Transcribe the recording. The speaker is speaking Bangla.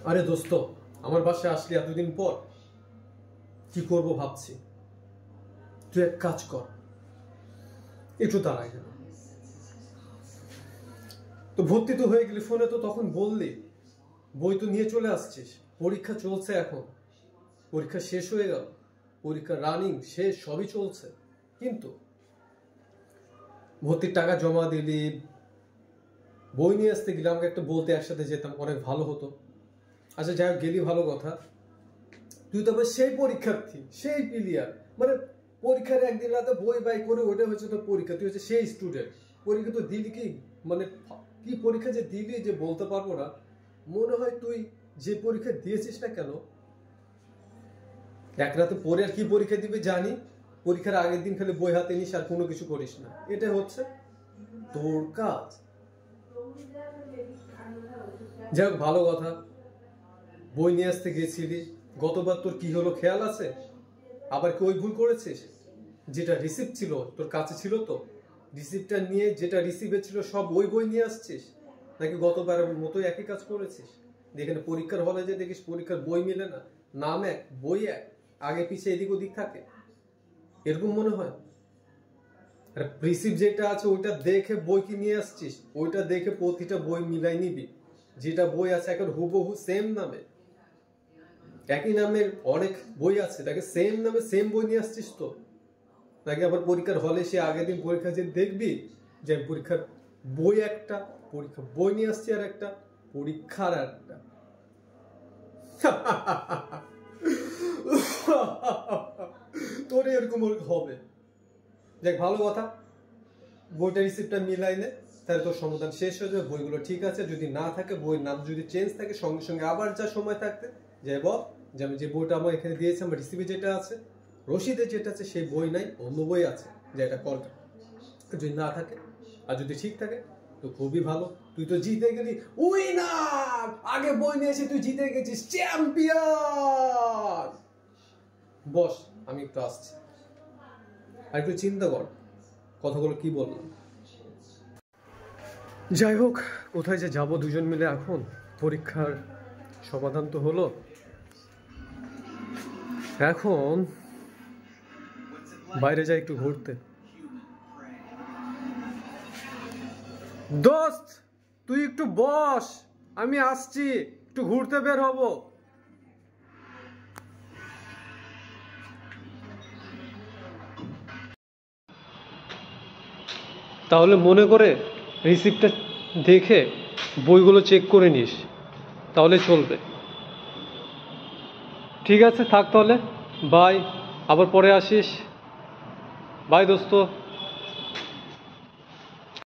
আরে দোস্ত, আমার বাসায় আসলি এতদিন পর, কি করব ভাবছি। তুই এক কাজ কর, একটু দাঁড়াই না। তো ভর্তি তো হয়ে গেলি, ফোনে তো তখন বললি বই তো নিয়ে চলে আসছিস। পরীক্ষা চলছে এখন, পরীক্ষা শেষ হয়ে গেল, পরীক্ষা রানিং শেষ, সবই চলছে, কিন্তু ভর্তির টাকা জমা দিলি, বই নিয়ে আসতে গেলে আমাকে একটা বলতে, একসাথে যেতাম, অনেক ভালো হতো। আচ্ছা যাই হোক, গেলি ভালো কথা। তুই তো আবার সেই পরীক্ষার্থী, সেই প্লেয়ার, মানে পরীক্ষার একদিন রাতে বই বাই করে ওটা হচ্ছে তোর পরীক্ষা, তুই হচ্ছে সেই স্টুডেন্ট। পরীক্ষা তো দিলি কি, মানে কি পরীক্ষা যে দিলি যে বলতে পারবো না। মনে হয় তুই যে পরীক্ষা দিয়েছিস না কেন, এক রাতে পরে আর কি পরীক্ষা দিবে জানি, পরীক্ষার আগের দিন খালি বই হাতে নিস আর কোনো কিছু করিস না, এটা হচ্ছে তোর কাজ। যাই হোক, ভালো কথা। বই নিয়ে আসতে গেছিলি, গতবার তোর কি হলো খেয়াল আছে? আবার কি ওই ভুল করেছিস? যেটা রিসিপ্ট ছিল তোর কাছে ছিল তো, রিসিপ্টটা নিয়ে যেটা রিসিভে ছিল সব ওই বই নিয়ে আসছিস, নাকি গতবারের মতোই একই কাজ করেছিস? যেখানে পরীক্ষার হলে যে দেখিস পরীক্ষার বই মিলে না, নাম এক বই এক, আগে পিছিয়ে এদিক ওদিক থাকে, এরকম মনে হয়? আর রিসিপ্ট যেটা আছে ওইটা দেখে বই কি নিয়ে আসছিস, ওইটা দেখে প্রতিটা বই মিলাই নিবি। যেটা বই আছে এখন হুবহু সেম নামে, একই নামের অনেক বই আছে, তাকে সেম নামে সেম বই নিয়ে আসছিস তো, নাকি আবার পরীক্ষার হলে সে আগের দিন পরীক্ষা যে দেখবি যে পরীক্ষার বই একটা, পরীক্ষা বই নিয়ে আসছি আর একটা, পরীক্ষার একটা। তোর এরকম হবে। দেখ ভালো কথা, বইটা রিসিপ্টটা মিলাই নে, তাহলে তোর সমাধান শেষ হয়ে যাবে। বইগুলো ঠিক আছে, যদি না থাকে, বইয়ের নাম যদি চেঞ্জ থাকে, সঙ্গে সঙ্গে আবার যা সময় থাকতে যে বল যে আমি যে বইটা আমার এখানে দিয়েছি, আমার রিসিপে যেটা আছে, রসিদে যেটা আছে, সেই বই নাই, অন্য বই আছে, যে এটা কর। যদি না থাকে আর যদি ঠিক থাকে তো খুবই ভালো, তুই তো জিতে গেলি, উইনার। আগে বই নিয়েছি, তুই জিতে গেছিস, চ্যাম্পিয়ন। বস, আমি একটু আসছি, আর একটু চিন্তা কর কথাগুলো কি বললাম। যাই হোক, কোথায় যে যাবো দুজন মিলে এখন, পরীক্ষার সমাধান তো হলো, এখন বাইরে যাই একটু ঘুরতে। দোস্ত তুই একটু বস, আমি আসছি, একটু ঘুরতে বের হব। তাহলে মনে করে রিসিপ্টটা দেখে বইগুলো চেক করে নিস, তাহলে চলবে। ঠিক আছে, থাক তাহলে, বাই, আবার পরে আসিস। বাই দোস্ত।